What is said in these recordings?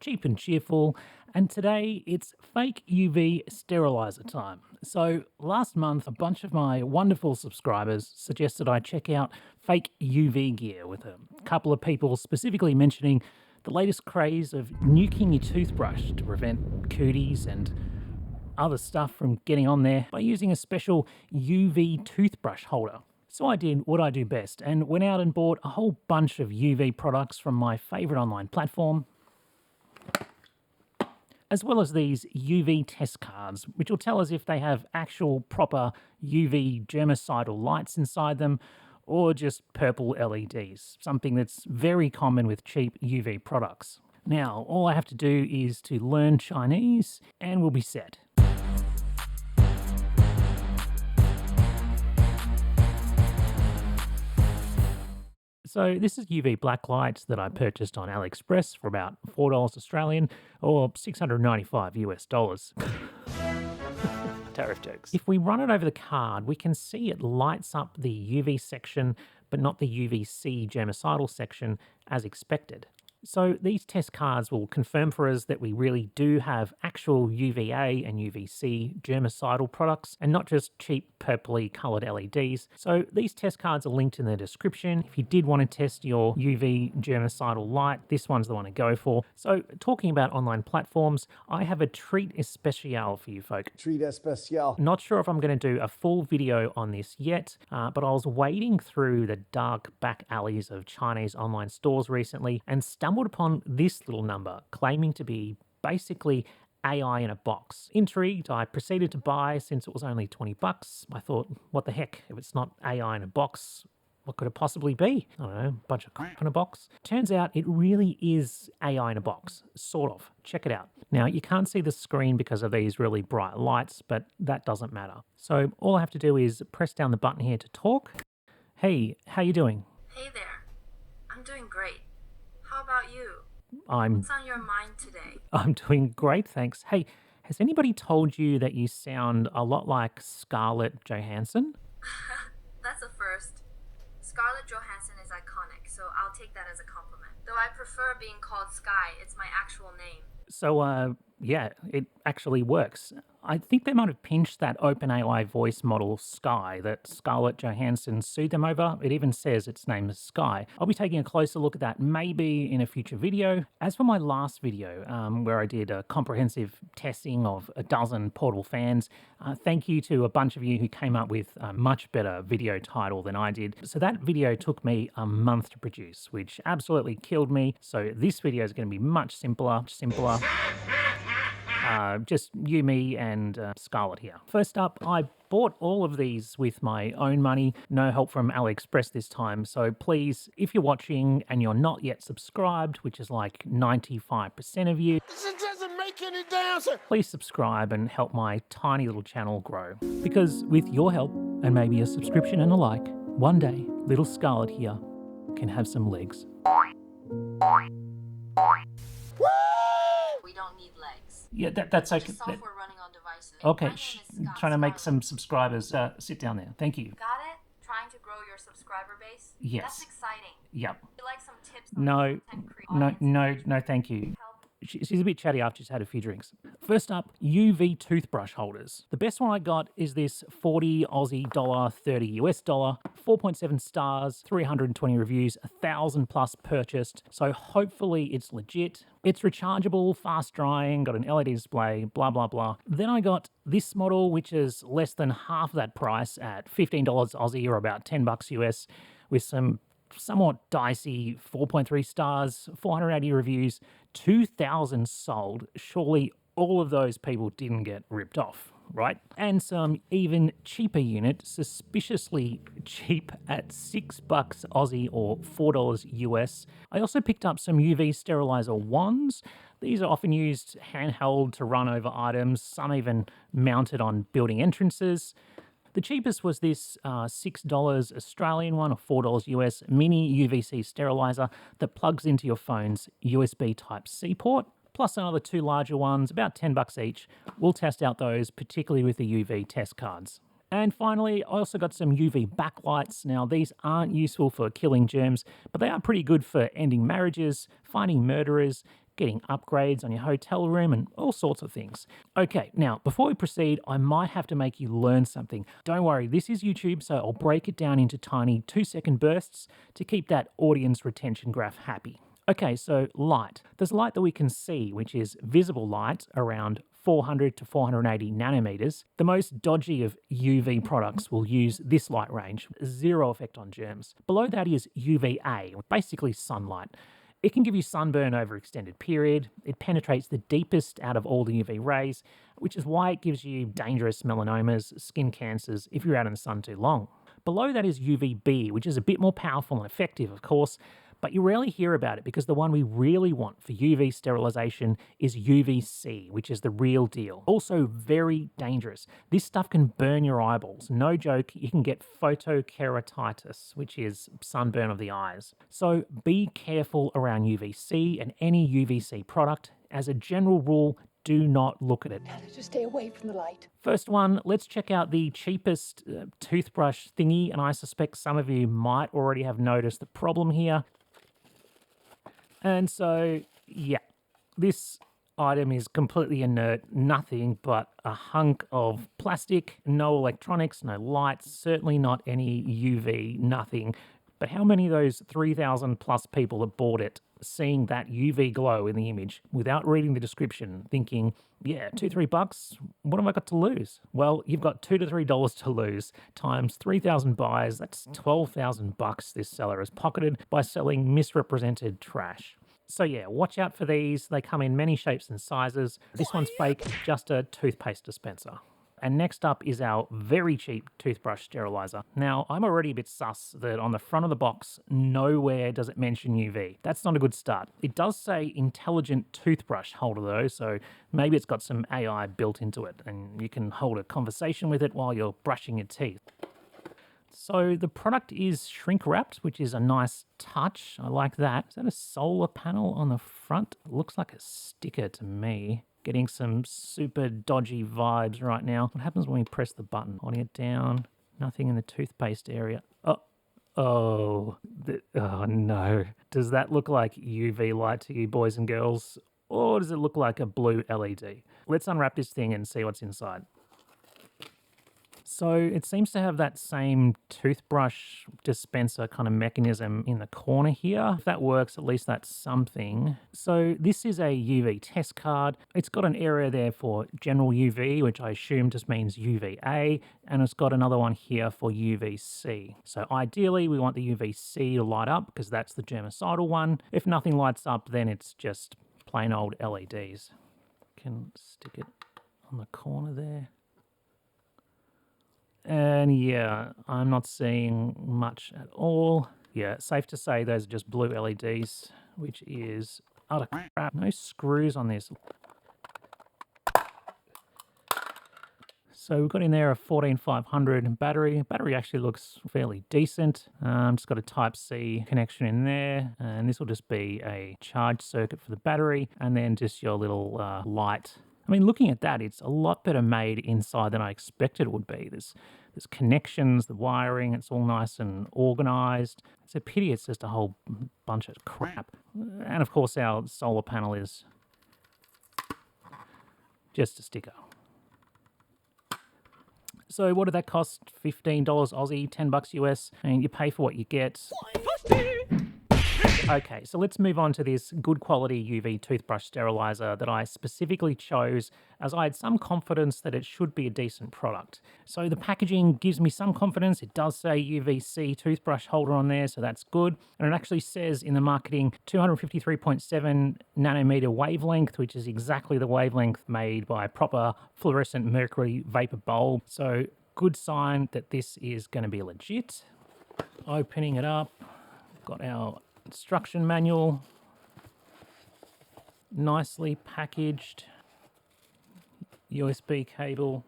Cheap and Cheerful, and today it's fake UV sterilizer time. So last month, a bunch of my wonderful subscribers suggested I check out fake UV gear, with a couple of people specifically mentioning the latest craze of nuking your toothbrush to prevent cooties and other stuff from getting on there by using a special UV toothbrush holder. So I did what I do best and went out and bought a whole bunch of UV products from my favourite online platform, as well as these UV test cards, which will tell us if they have actual proper UV germicidal lights inside them or just purple LEDs, something that's very common with cheap UV products. Now, all I have to do is to learn Chinese and we'll be set. So this is UV blacklight that I purchased on AliExpress for about $4 Australian or $695 US dollars. Tariff jokes. If we run it over the card, we can see it lights up the UV section, but not the UVC germicidal section as expected. So these test cards will confirm for us that we really do have actual UVA and UVC germicidal products and not just cheap purpley coloured LEDs. So these test cards are linked in the description. If you did want to test your UV germicidal light, this one's the one to go for. So talking about online platforms, I have a treat Especialle for you folk. Treat Especialle. Not sure if I'm going to do a full video on this yet, but I was wading through the dark back alleys of Chinese online stores recently and stumbled upon this little number claiming to be basically AI in a box. Intrigued, I proceeded to buy since it was only 20 bucks. I thought, what the heck, if it's not AI in a box, what could it possibly be? I don't know, a bunch of crap in a box. Turns out it really is AI in a box, sort of. Check it out. Now, you can't see the screen because of these really bright lights, but that doesn't matter. So all I have to do is press down the button here to talk. Hey, how you doing? Hey there. I'm doing great. How about you? What's on your mind today? I'm doing great, thanks. Hey, has anybody told you that you sound a lot like Scarlett Johansson? That's a first. Scarlett Johansson is iconic, so I'll take that as a compliment. Though I prefer being called Sky, it's my actual name. So, yeah, it actually works. I think they might have pinched that OpenAI voice model Sky that Scarlett Johansson sued them over. It even says its name is Sky. I'll be taking a closer look at that maybe in a future video. As for my last video, where I did a comprehensive testing of a dozen portable fans, thank you to a bunch of you who came up with a much better video title than I did. So that video took me a month to produce, which absolutely killed me. So this video is going to be much simpler. Just you, me, and Scarlett here. First up, I bought all of these with my own money. No help from AliExpress this time. So please, if you're watching and you're not yet subscribed, which is like 95% of you, This doesn't make any damn sense. please subscribe and help my tiny little channel grow. Because with your help and maybe a subscription and a like, one day, little Scarlett here can have some legs. We don't need legs. Yeah, that's okay. Just software running on devices. Okay, My name is Scott trying to make some Scarlett. subscribers. Sit down there. Thank you. Got it? Trying to grow your subscriber base? Yes. That's exciting. Yep. Would you like some tips on No, content creation? no, thank you. Help? She's a bit chatty after she's had a few drinks. First up, UV toothbrush holders. The best one I got is this 40 Aussie dollar, 30 US dollar, 4.7 stars, 320 reviews, 1,000 plus purchased. So hopefully it's legit. It's rechargeable, fast drying, got an LED display, blah, blah, blah. Then I got this model, which is less than half that price at $15 Aussie or about 10 bucks US, with some somewhat dicey 4.3 stars, 480 reviews, 2,000 sold. Surely all of those people didn't get ripped off, right? And some even cheaper unit, suspiciously cheap at $6 Aussie or $4 US. I also picked up some UV sterilizer wands. These are often used handheld to run over items, some even mounted on building entrances. The cheapest was this $6 Australian one or $4 US mini UVC sterilizer that plugs into your phone's USB Type-C port, plus another two larger ones, about 10 bucks each. We'll test out those, particularly with the UV test cards. And finally, I also got some UV backlights. Now, these aren't useful for killing germs, but they are pretty good for ending marriages, finding murderers, getting upgrades on your hotel room, and all sorts of things. Okay, now, before we proceed, I might have to make you learn something. Don't worry, this is YouTube, so I'll break it down into tiny 2-second bursts to keep that audience retention graph happy. Okay, so light. There's light that we can see, which is visible light around 400 to 480 nanometers. The most dodgy of UV products will use this light range, zero effect on germs. Below that is UVA, basically sunlight. It can give you sunburn over extended period. It penetrates the deepest out of all the UV rays, which is why it gives you dangerous melanomas, skin cancers if you're out in the sun too long. Below that is UVB, which is a bit more powerful and effective, of course, but you rarely hear about it because the one we really want for UV sterilization is UVC, which is the real deal. Also very dangerous. This stuff can burn your eyeballs. No joke, you can get photokeratitis, which is sunburn of the eyes. So be careful around UVC and any UVC product. As a general rule, do not look at it. Tell her to stay away from the light. First one, let's check out the cheapest toothbrush thingy, and I suspect some of you might already have noticed the problem here. And so, yeah, this item is completely inert, nothing but a hunk of plastic, no electronics, no lights, certainly not any UV, nothing. But how many of those 3,000 plus people that bought it, seeing that UV glow in the image without reading the description, thinking, yeah, $2-3, what have I got to lose? Well, you've got $2 to $3 to lose times 3,000 buys. That's $12,000 this seller has pocketed by selling misrepresented trash. So yeah, watch out for these. They come in many shapes and sizes. This one's fake, just a toothpaste dispenser. And next up is our very cheap toothbrush sterilizer. Now, I'm already a bit sus that on the front of the box, nowhere does it mention UV. That's not a good start. It does say intelligent toothbrush holder though, so maybe it's got some AI built into it and you can hold a conversation with it while you're brushing your teeth. So the product is shrink wrapped, which is a nice touch. I like that. Is that a solar panel on the front? It looks like a sticker to me. Getting some super dodgy vibes right now. What happens when we press the button? Holding it down, nothing in the toothpaste area. Oh no. Does that look like UV light to you boys and girls? Or does it look like a blue LED? Let's unwrap this thing and see what's inside. So it seems to have that same toothbrush dispenser kind of mechanism in the corner here. If that works, at least that's something. So this is a UV test card. It's got an area there for general UV, which I assume just means UVA, and it's got another one here for UVC. So ideally, we want the UVC to light up because that's the germicidal one. If nothing lights up, then it's just plain old LEDs. Can stick it on the corner there. And yeah, I'm not seeing much at all. Yeah, safe to say those are just blue LEDs, which is utter crap. No screws on this. So we've got in there a 14500 battery. Battery actually looks fairly decent. Just got a Type-C connection in there. And this will just be a charge circuit for the battery. And then just your little light. I mean, looking at that, it's a lot better made inside than I expected it would be. There's connections, the wiring, it's all nice and organized. It's a pity it's just a whole bunch of crap. And of course, our solar panel is just a sticker. So what did that cost? $15 Aussie, $10 US, and you pay for what you get. Okay, so let's move on to this good quality UV toothbrush sterilizer that I specifically chose as I had some confidence that it should be a decent product. So the packaging gives me some confidence. It does say UVC toothbrush holder on there, so that's good. And it actually says in the marketing 253.7 nanometer wavelength, which is exactly the wavelength made by a proper fluorescent mercury vapor bulb. So good sign that this is going to be legit. Opening it up, got our instruction manual, nicely packaged, USB cable.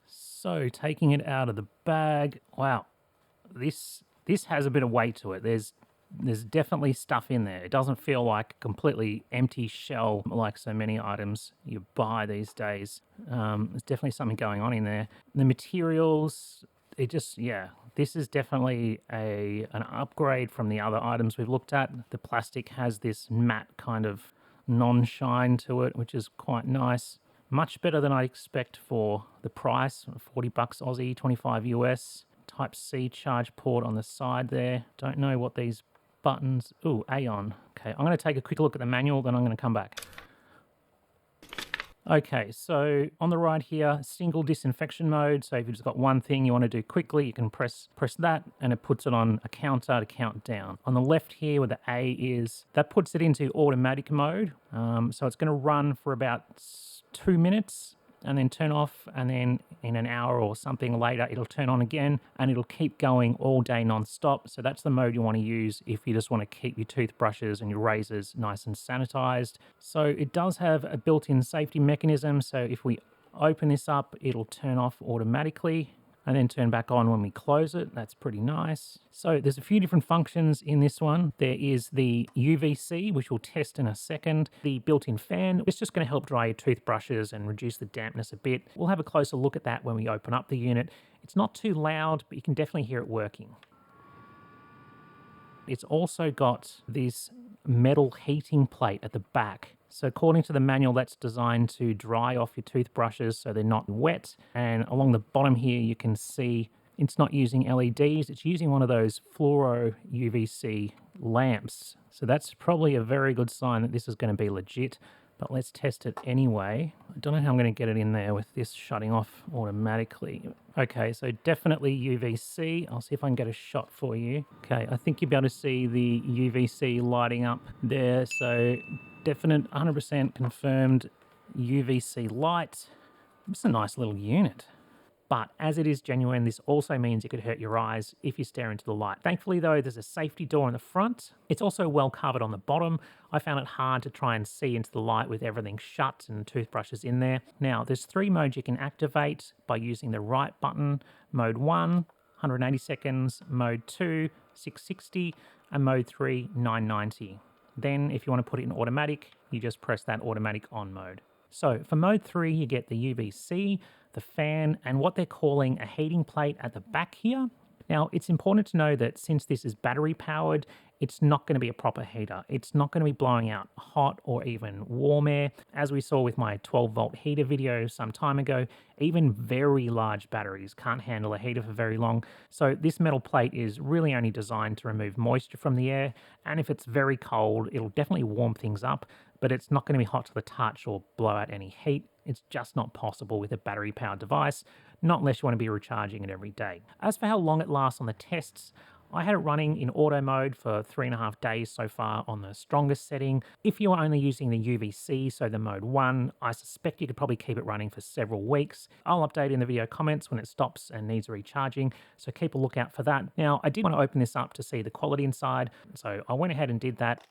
So taking it out of the bag, wow, this has a bit of weight to it. There's definitely stuff in there. It doesn't feel like a completely empty shell like so many items you buy these days. There's definitely something going on in there. The materials, it just, yeah, this is definitely an upgrade from the other items we've looked at. The plastic has this matte kind of non-shine to it, which is quite nice. Much better than I expect for the price, 40 bucks Aussie, 25 US. Type-C charge port on the side there. Don't know what these buttons... Ooh, Aeon. Okay, I'm going to take a quick look at the manual, then I'm going to come back. Okay, so on the right here, single disinfection mode. So if you've just got one thing you want to do quickly, you can press that and it puts it on a counter to count down. On the left here where the A is, that puts it into automatic mode. So it's going to run for about 2 minutes and then turn off, and then in an hour or something later it'll turn on again and it'll keep going all day non-stop. So that's the mode you want to use if you just want to keep your toothbrushes and your razors nice and sanitized. So it does have a built-in safety mechanism, so if we open this up it'll turn off automatically and then turn back on when we close it. That's pretty nice. So there's a few different functions in this one. There is the UVC, which we'll test in a second. The built-in fan, it's just going to help dry your toothbrushes and reduce the dampness a bit. We'll have a closer look at that when we open up the unit. It's not too loud, but you can definitely hear it working. It's also got this metal heating plate at the back. So according to the manual, that's designed to dry off your toothbrushes so they're not wet. And along the bottom here, you can see it's not using LEDs. It's using one of those fluoro UVC lamps. So that's probably a very good sign that this is going to be legit. But let's test it anyway. I don't know how I'm going to get it in there with this shutting off automatically. Okay, so definitely UVC. I'll see if I can get a shot for you. Okay, I think you'll be able to see the UVC lighting up there. So definite 100% confirmed UVC light. It's a nice little unit. But as it is genuine, this also means it could hurt your eyes if you stare into the light. Thankfully though, there's a safety door in the front. It's also well covered on the bottom. I found it hard to try and see into the light with everything shut and toothbrushes in there. Now, there's 3 modes you can activate by using the right button. Mode 1, 180 seconds, Mode 2, 660, and Mode 3, 990. Then if you want to put it in automatic, you just press that automatic on mode. So for mode 3, you get the UVC, the fan, and what they're calling a heating plate at the back here. Now, it's important to know that since this is battery powered, it's not going to be a proper heater. It's not going to be blowing out hot or even warm air. As we saw with my 12-volt heater video some time ago, even very large batteries can't handle a heater for very long. So this metal plate is really only designed to remove moisture from the air. And if it's very cold, it'll definitely warm things up, but it's not going to be hot to the touch or blow out any heat. It's just not possible with a battery-powered device, not unless you want to be recharging it every day. As for how long it lasts on the tests, I had it running in auto mode for 3.5 days so far on the strongest setting. If you are only using the UVC, so the mode 1, I suspect you could probably keep it running for several weeks. I'll update in the video comments when it stops and needs recharging, so keep a lookout for that. Now, I did want to open this up to see the quality inside, so I went ahead and did that.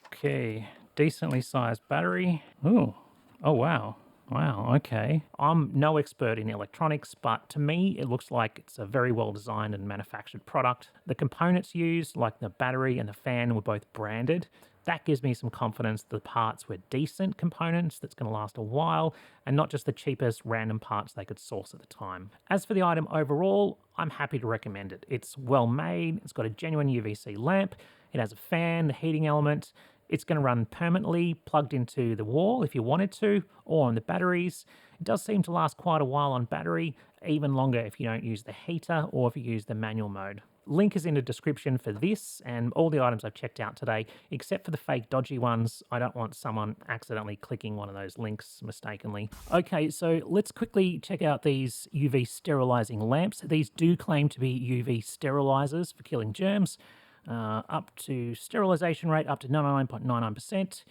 Okay, decently sized battery. Ooh, oh wow. Wow, okay. I'm no expert in electronics, but to me, it looks like it's a very well designed and manufactured product. The components used, like the battery and the fan, were both branded. That gives me some confidence the parts were decent components that's going to last a while, and not just the cheapest random parts they could source at the time. As for the item overall, I'm happy to recommend it. It's well made, it's got a genuine UVC lamp, it has a fan, the heating element. It's going to run permanently plugged into the wall if you wanted to, or on the batteries. It does seem to last quite a while on battery, even longer if you don't use the heater or if you use the manual mode. Link is in the description for this and all the items I've checked out today, except for the fake dodgy ones. I don't want someone accidentally clicking one of those links mistakenly. Okay, so let's quickly check out these UV sterilizing lamps. These do claim to be UV sterilizers for killing germs. Up to sterilization rate up to 99.99%.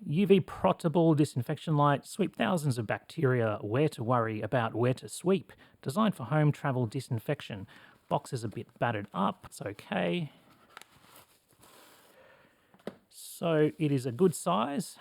UV protable disinfection light, sweep thousands of bacteria, where to worry about where to sweep. Designed for home travel disinfection. Box is a bit battered up, it's okay. So it is a good size.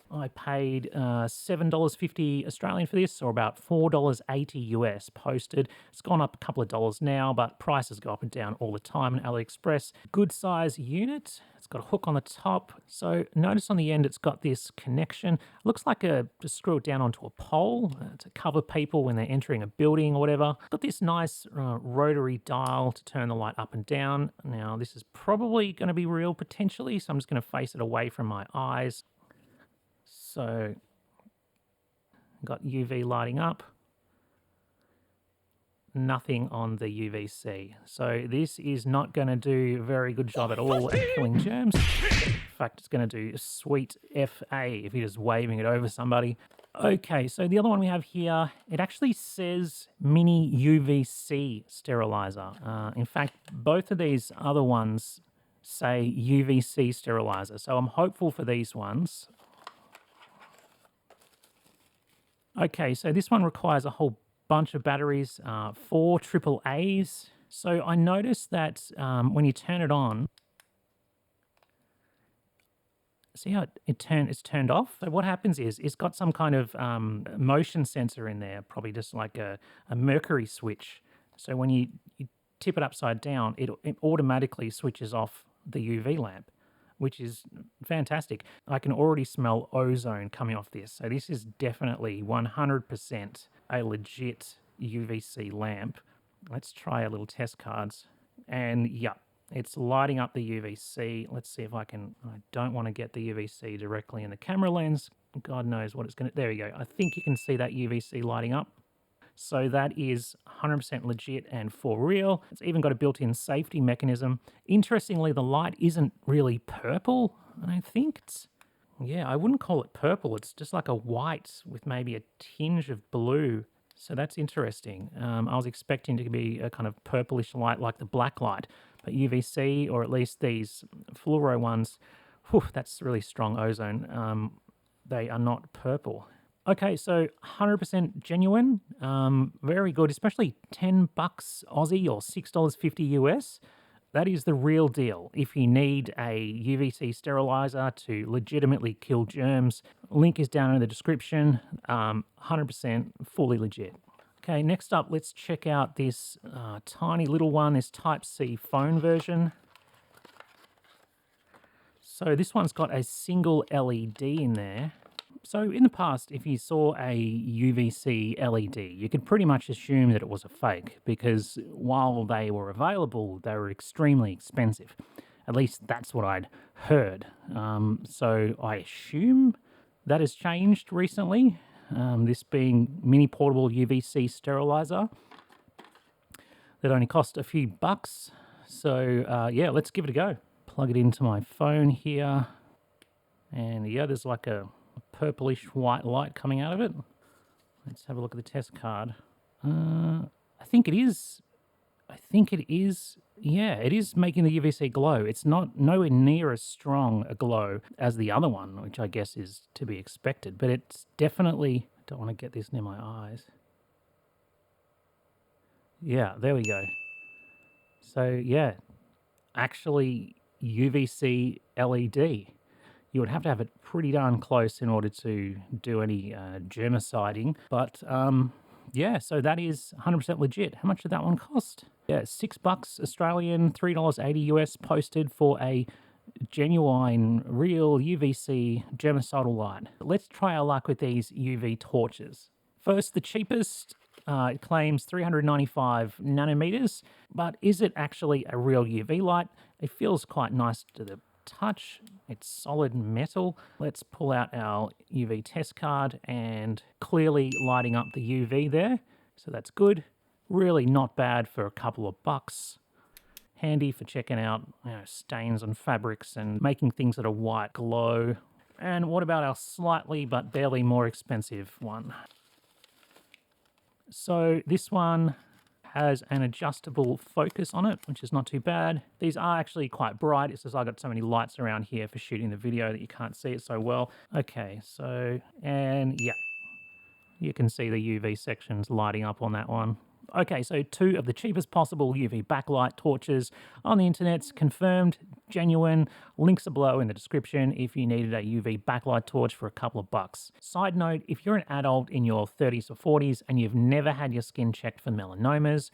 I paid $7.50 Australian for this, or about $4.80 US posted. It's gone up a couple of dollars now, but prices go up and down all the time on AliExpress. Good size unit. It's It's got a hook on the top. So notice on the end it's got this connection. Looks like to screw it down onto a pole to cover people when they're entering a building or whatever. Got this nice rotary dial to turn the light up and down. Now this is probably going to be real potentially, so I'm just going to face it away from my eyes. So got UV lighting up. Nothing on the UVC. So this is not going to do a very good job at all at killing germs. In fact, it's going to do sweet FA if you're just waving it over somebody. Okay, so the other one we have here, it actually says mini UVC sterilizer. In fact, both of these other ones say UVC sterilizer. So I'm hopeful for these ones. Okay, so this one requires a whole bunch of batteries, 4 AAAs. So I noticed that when you turn it on, see how it's turned off? So what happens is it's got some kind of motion sensor in there, probably just like a mercury switch. So when you tip it upside down, it automatically switches off the UV lamp, which is fantastic. I can already smell ozone coming off this. So this is definitely 100% a legit UVC lamp. Let's try our little test cards. And yeah, it's lighting up the UVC. Let's see if I don't want to get the UVC directly in the camera lens. God knows what it's going to, there we go. I think you can see that UVC lighting up. So that is 100% legit and for real. It's even got a built-in safety mechanism. Interestingly, the light isn't really purple, I don't think. Yeah, I wouldn't call it purple. It's just like a white with maybe a tinge of blue. So that's interesting. I was expecting it to be a kind of purplish light like the Blacklight, but UVC, or at least these fluoro ones, whew, that's really strong ozone. They are not purple. Okay, so 100% genuine, very good, especially $10 Aussie or $6.50 US. That is the real deal. If you need a UVC sterilizer to legitimately kill germs, link is down in the description. 100% fully legit. Okay, next up, let's check out this tiny little one, this Type-C phone version. So this one's got a single LED in there. So in the past, if you saw a UVC LED, you could pretty much assume that it was a fake because while they were available, they were extremely expensive. At least that's what I'd heard. So I assume that has changed recently, this being mini portable UVC sterilizer that only cost a few bucks. So yeah, let's give it a go. Plug it into my phone here. And yeah, there's like a purplish white light coming out of it. Let's have a look at the test card. I think it is. Yeah, it is making the UVC glow. It's not nowhere near as strong a glow as the other one, which I guess is to be expected. But it's definitely, don't want to get this near my eyes. Yeah, there we go. So yeah, actually UVC LED. You would have to have it pretty darn close in order to do any germiciding. But yeah, so that is 100% legit. How much did that one cost? Yeah, $6 Australian, $3.80 US posted for a genuine, real UVC germicidal light. Let's try our luck with these UV torches. First, the cheapest. It claims 395 nanometers, but is it actually a real UV light? It feels quite nice to the touch. It's solid metal. Let's pull out our UV test card and clearly lighting up the UV there. So that's good. Really not bad for a couple of bucks. Handy for checking out, stains on fabrics and making things that are white glow. And what about our slightly but barely more expensive one? So this one has an adjustable focus on it, which is not too bad. These are actually quite bright. It's just I got so many lights around here for shooting the video that you can't see it so well. Okay, so, and yeah, you can see the UV sections lighting up on that one. Okay, so 2 of the cheapest possible UV backlight torches on the internet's confirmed, genuine. Links are below in the description if you needed a UV backlight torch for a couple of bucks. Side note, if you're an adult in your 30s or 40s and you've never had your skin checked for melanomas,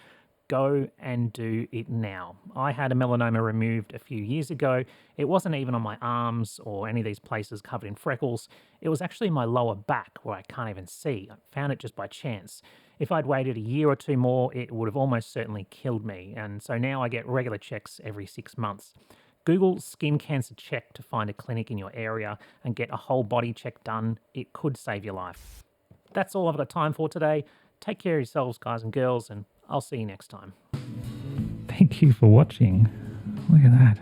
go and do it now. I had a melanoma removed a few years ago. It wasn't even on my arms or any of these places covered in freckles. It was actually my lower back where I can't even see. I found it just by chance. If I'd waited a year or two more, it would have almost certainly killed me. And so now I get regular checks every 6 months. Google skin cancer check to find a clinic in your area and get a whole body check done. It could save your life. That's all I've got time for today. Take care of yourselves, guys and girls, and I'll see you next time. Thank you for watching. Look at that.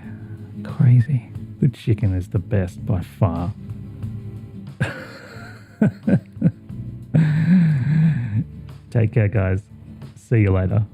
Crazy. The chicken is the best by far. Take care, guys. See you later.